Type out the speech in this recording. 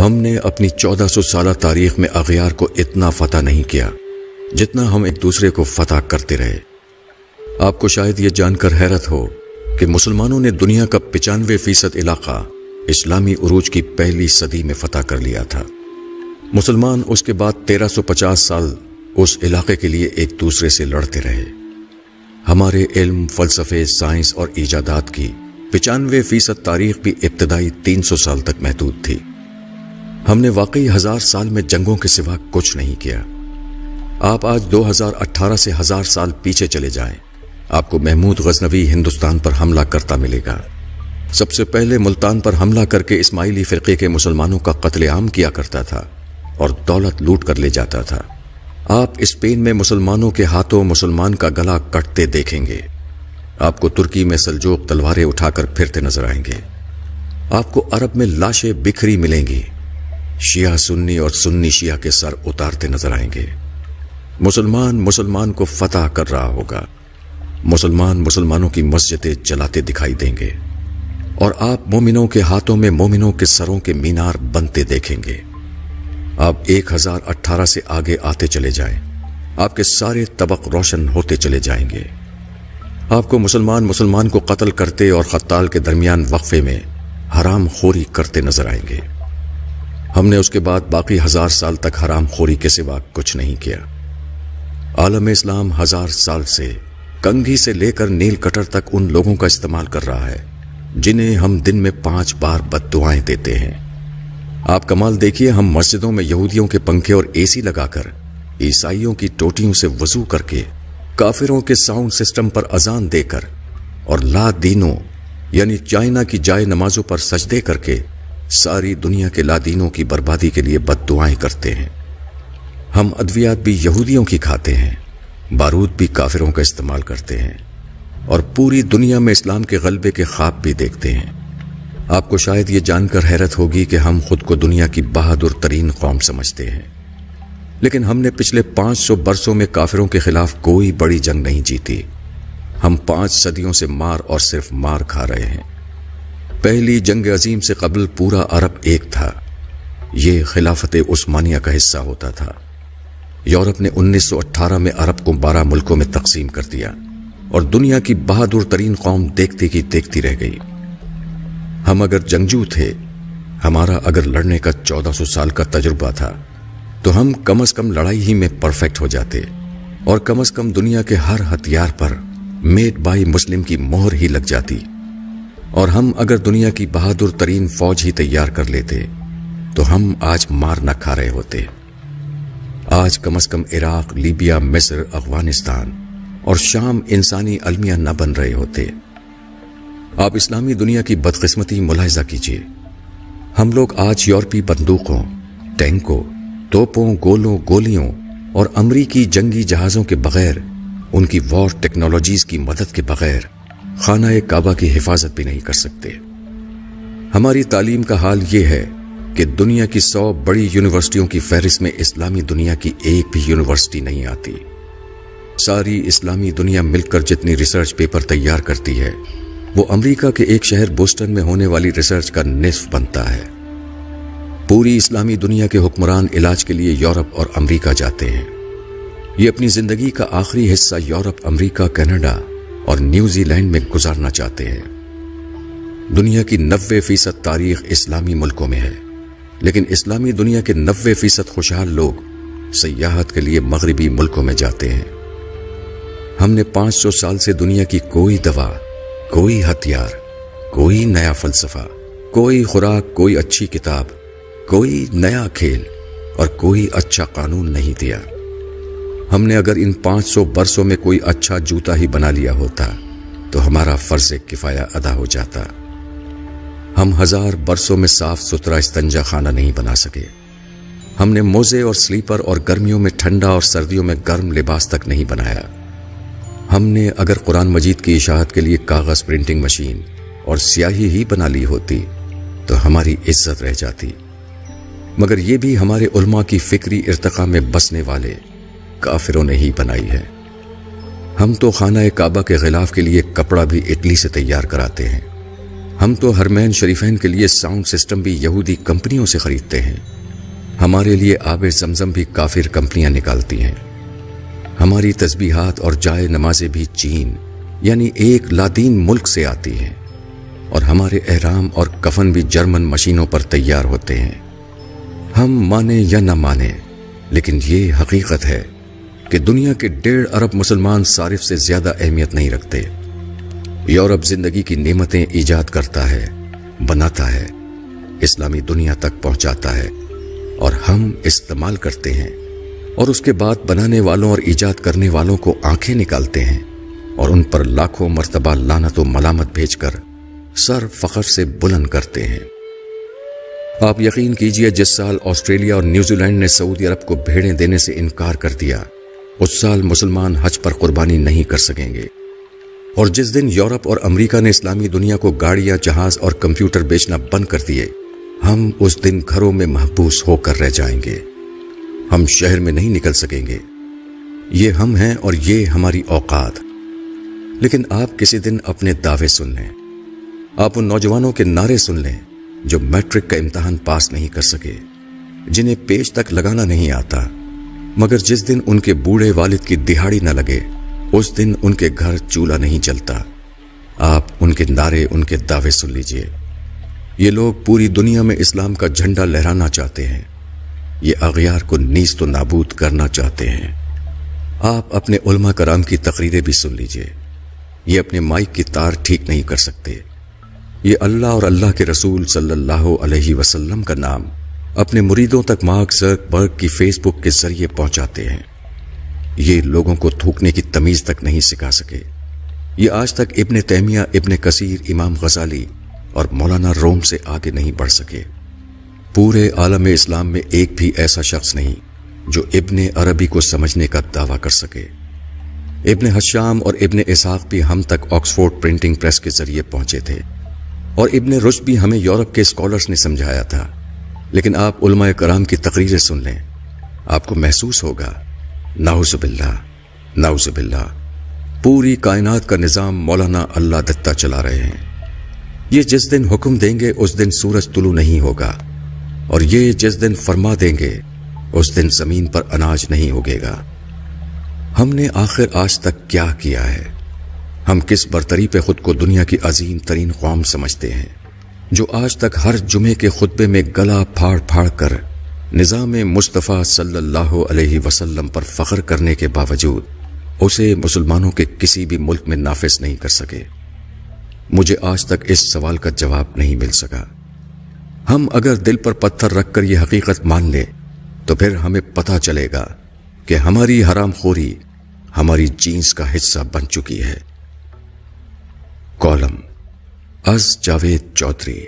ہم نے اپنی 1400 سالہ تاریخ میں اغیار کو اتنا فتح نہیں کیا جتنا ہم ایک دوسرے کو فتح کرتے رہے۔ آپ کو شاید یہ جان کر حیرت ہو کہ مسلمانوں نے دنیا کا 95% علاقہ اسلامی عروج کی پہلی صدی میں فتح کر لیا تھا۔ مسلمان اس کے بعد 1350 سال اس علاقے کے لیے ایک دوسرے سے لڑتے رہے۔ ہمارے علم، فلسفے، سائنس اور ایجادات کی 95% تاریخ بھی ابتدائی 300 سال تک محدود تھی۔ ہم نے واقعی 1000 سال میں جنگوں کے سوا کچھ نہیں کیا۔ آپ آج 2018 سے 1000 سال پیچھے چلے جائیں، آپ کو محمود غزنوی ہندوستان پر حملہ کرتا ملے گا۔ سب سے پہلے ملتان پر حملہ کر کے اسماعیلی فرقے کے مسلمانوں کا قتل عام کیا کرتا تھا اور دولت لوٹ کر لے جاتا تھا۔ آپ اسپین میں مسلمانوں کے ہاتھوں مسلمان کا گلا کٹتے دیکھیں گے۔ آپ کو ترکی میں سلجوق تلواریں اٹھا کر پھرتے نظر آئیں گے۔ آپ کو عرب میں لاشیں بکھری ملیں گی۔ شیعہ سنی اور سنی شیعہ کے سر اتارتے نظر آئیں گے۔ مسلمان کو فتح کر رہا ہوگا۔ مسلمانوں کی مسجدیں جلاتے دکھائی دیں گے اور آپ مومنوں کے ہاتھوں میں مومنوں کے سروں کے مینار بنتے دیکھیں گے۔ آپ 1018 سے آگے آتے چلے جائیں، آپ کے سارے طبق روشن ہوتے چلے جائیں گے۔ آپ کو مسلمان کو قتل کرتے اور قتال کے درمیان وقفے میں حرام خوری کرتے نظر آئیں گے۔ ہم نے اس کے بعد باقی 1000 سال تک حرام خوری کے سوا کچھ نہیں کیا۔ عالم اسلام 1000 سال سے کنگھی سے لے کر نیل کٹر تک ان لوگوں کا استعمال کر رہا ہے جنہیں ہم دن میں 5 بار بد دعائیں دیتے ہیں۔ آپ کمال دیکھیے، ہم مسجدوں میں یہودیوں کے پنکھے اور اے سی لگا کر، عیسائیوں کی ٹوٹیوں سے وضو کر کے، کافروں کے ساؤنڈ سسٹم پر اذان دے کر اور لا دینوں یعنی چائنا کی جائے نمازوں پر سجدے کر کے ساری دنیا کے لا دینوں کی بربادی کے لیے بد دعائیں کرتے ہیں۔ ہم ادویات بھی یہودیوں کی کھاتے ہیں، بارود بھی کافروں کا استعمال کرتے ہیں اور پوری دنیا میں اسلام کے غلبے کے خواب بھی دیکھتے ہیں۔ آپ کو شاید یہ جان کر حیرت ہوگی کہ ہم خود کو دنیا کی بہادر ترین قوم سمجھتے ہیں، لیکن ہم نے پچھلے 500 برسوں میں کافروں کے خلاف کوئی بڑی جنگ نہیں جیتی۔ ہم 5 صدیوں سے مار اور صرف مار کھا رہے ہیں۔ پہلی جنگ عظیم سے قبل پورا عرب ایک تھا۔ یہ خلافت عثمانیہ کا حصہ ہوتا تھا۔ یورپ نے 1918 میں عرب کو 12 ملکوں میں تقسیم کر دیا اور دنیا کی بہادر ترین قوم دیکھتی کی دیکھتی رہ گئی۔ ہم اگر جنگجو تھے، ہمارا اگر لڑنے کا 1400 سال کا تجربہ تھا، تو ہم کم از کم لڑائی ہی میں پرفیکٹ ہو جاتے اور کم از کم دنیا کے ہر ہتھیار پر میڈ بائی مسلم کی مہر ہی لگ جاتی، اور ہم اگر دنیا کی بہادر ترین فوج ہی تیار کر لیتے تو ہم آج مار نہ کھا رہے ہوتے۔ آج کم از کم عراق، لیبیا، مصر، افغانستان اور شام انسانی المیہ نہ بن رہے ہوتے۔ آپ اسلامی دنیا کی بدقسمتی ملاحظہ کیجیے۔ ہم لوگ آج یورپی بندوقوں، ٹینکوں، توپوں، گولوں، گولیوں اور امریکی جنگی جہازوں کے بغیر، ان کی وار ٹیکنالوجیز کی مدد کے بغیر خانہ کعبہ کی حفاظت بھی نہیں کر سکتے۔ ہماری تعلیم کا حال یہ ہے کہ دنیا کی 100 بڑی یونیورسٹیوں کی فہرست میں اسلامی دنیا کی ایک بھی یونیورسٹی نہیں آتی۔ ساری اسلامی دنیا مل کر جتنی ریسرچ پیپر تیار کرتی ہے، وہ امریکہ کے ایک شہر بوسٹن میں ہونے والی ریسرچ کا نصف بنتا ہے۔ پوری اسلامی دنیا کے حکمران علاج کے لیے یورپ اور امریکہ جاتے ہیں۔ یہ اپنی زندگی کا آخری حصہ یورپ، امریکہ، کینیڈا اور نیوزی لینڈ میں گزارنا چاہتے ہیں۔ دنیا کی 90% تاریخ اسلامی ملکوں میں ہے، لیکن اسلامی دنیا کے 90% خوشحال لوگ سیاحت کے لیے مغربی ملکوں میں جاتے ہیں۔ ہم نے 500 سال سے دنیا کی کوئی دوا، کوئی ہتھیار، کوئی نیا فلسفہ، کوئی خوراک، کوئی اچھی کتاب، کوئی نیا کھیل اور کوئی اچھا قانون نہیں دیا۔ ہم نے اگر ان 500 برسوں میں کوئی اچھا جوتا ہی بنا لیا ہوتا تو ہمارا فرض کفایہ ادا ہو جاتا۔ ہم 1000 برسوں میں صاف ستھرا استنجا خانہ نہیں بنا سکے۔ ہم نے موزے اور سلیپر اور گرمیوں میں ٹھنڈا اور سردیوں میں گرم لباس تک نہیں بنایا۔ ہم نے اگر قرآن مجید کی اشاعت کے لیے کاغذ پرنٹنگ مشین اور سیاہی ہی بنا لی ہوتی تو ہماری عزت رہ جاتی، مگر یہ بھی ہمارے علماء کی فکری ارتقاء میں بسنے والے کافروں نے ہی بنائی ہے۔ ہم تو خانہ کعبہ کے غلاف کے لیے کپڑا بھی اٹلی سے تیار کراتے ہیں، ہم تو حرمین شریفین کے لیے ساؤنڈ سسٹم بھی یہودی کمپنیوں سے خریدتے ہیں۔ ہمارے لیے آب زمزم بھی کافر کمپنیاں نکالتی ہیں۔ ہماری تسبیحات اور جائے نمازیں بھی چین یعنی ایک لادین ملک سے آتی ہیں، اور ہمارے احرام اور کفن بھی جرمن مشینوں پر تیار ہوتے ہیں۔ ہم مانیں یا نہ مانیں، لیکن یہ حقیقت ہے کہ دنیا کے 1.5 ارب مسلمان صارف سے زیادہ اہمیت نہیں رکھتے۔ یورپ زندگی کی نعمتیں ایجاد کرتا ہے، بناتا ہے، اسلامی دنیا تک پہنچاتا ہے، اور ہم استعمال کرتے ہیں، اور اس کے بعد بنانے والوں اور ایجاد کرنے والوں کو آنکھیں نکالتے ہیں اور ان پر لاکھوں مرتبہ لعنت و ملامت بھیج کر سر فخر سے بلند کرتے ہیں۔ آپ یقین کیجئے، جس سال آسٹریلیا اور نیوزی لینڈ نے سعودی عرب کو بھیڑیں دینے سے انکار کر دیا، اس سال مسلمان حج پر قربانی نہیں کر سکیں گے۔ اور جس دن یورپ اور امریکہ نے اسلامی دنیا کو گاڑیاں، جہاز اور کمپیوٹر بیچنا بند کر دیے، ہم اس دن گھروں میں محبوس ہو کر رہ جائیں گے۔ ہم شہر میں نہیں نکل سکیں گے۔ یہ ہم ہیں اور یہ ہماری اوقات۔ لیکن آپ کسی دن اپنے دعوے سن لیں، آپ ان نوجوانوں کے نعرے سن لیں جو میٹرک کا امتحان پاس نہیں کر سکے، جنہیں پیج تک لگانا نہیں آتا، مگر جس دن ان کے بوڑھے والد کی دہاڑی نہ لگے، اس دن ان کے گھر چولہا نہیں جلتا۔ آپ ان کے نعرے، ان کے دعوے سن لیجئے۔ یہ لوگ پوری دنیا میں اسلام کا جھنڈا لہرانا چاہتے ہیں، یہ اغیار کو نیست و نابود کرنا چاہتے ہیں۔ آپ اپنے علماء کرام کی تقریریں بھی سن لیجئے، یہ اپنے مائک کی تار ٹھیک نہیں کر سکتے، یہ اللہ اور اللہ کے رسول صلی اللہ علیہ وسلم کا نام اپنے مریدوں تک مارک زکربرگ کی فیس بک کے ذریعے پہنچاتے ہیں، یہ لوگوں کو تھوکنے کی تمیز تک نہیں سکھا سکے، یہ آج تک ابن تیمیہ، ابن کثیر، امام غزالی اور مولانا روم سے آگے نہیں بڑھ سکے۔ پورے عالم اسلام میں ایک بھی ایسا شخص نہیں جو ابن عربی کو سمجھنے کا دعویٰ کر سکے۔ ابن حشام اور ابن اسحاق بھی ہم تک آکسفورڈ پرنٹنگ پریس کے ذریعے پہنچے تھے، اور ابن رشد بھی ہمیں یورپ کے اسکالرز نے سمجھایا تھا۔ لیکن آپ علماء کرام کی تقریریں سن لیں، آپ کو محسوس ہوگا نعوذ باللہ، نعوذ باللہ، پوری کائنات کا نظام مولانا اللہ دتہ چلا رہے ہیں۔ یہ جس دن حکم دیں گے اس دن سورج طلوع نہیں ہوگا، اور یہ جس دن فرما دیں گے اس دن زمین پر اناج نہیں اگے گا۔ ہم نے آخر آج تک کیا کیا ہے؟ ہم کس برتری پہ خود کو دنیا کی عظیم ترین قوم سمجھتے ہیں، جو آج تک ہر جمعے کے خطبے میں گلا پھاڑ پھاڑ کر نظام مصطفیٰ صلی اللہ علیہ وسلم پر فخر کرنے کے باوجود اسے مسلمانوں کے کسی بھی ملک میں نافذ نہیں کر سکے؟ مجھے آج تک اس سوال کا جواب نہیں مل سکا۔ ہم اگر دل پر پتھر رکھ کر یہ حقیقت مان لیں تو پھر ہمیں پتہ چلے گا کہ ہماری حرام خوری ہماری جینس کا حصہ بن چکی ہے۔ کالم از جاوید چودھری۔